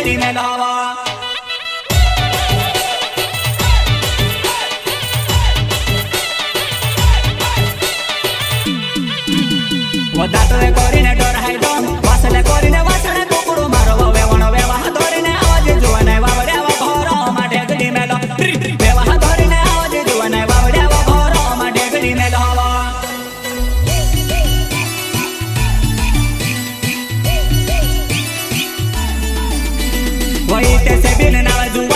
ढेकड़ी में लावा वो दातरे कोरीने डर हाय दो वासले कोरीने वासणे कुकुडू मारो वेवणो वेवा धोरीने आवाज जुवाने वावड्यावा घोरो मा ढेकड़ी में लो वेवा धोरीने आवाज जुवाने वावड्यावा घोरो मा ढेकड़ी में लावा वही ते से बिन नाव जुवा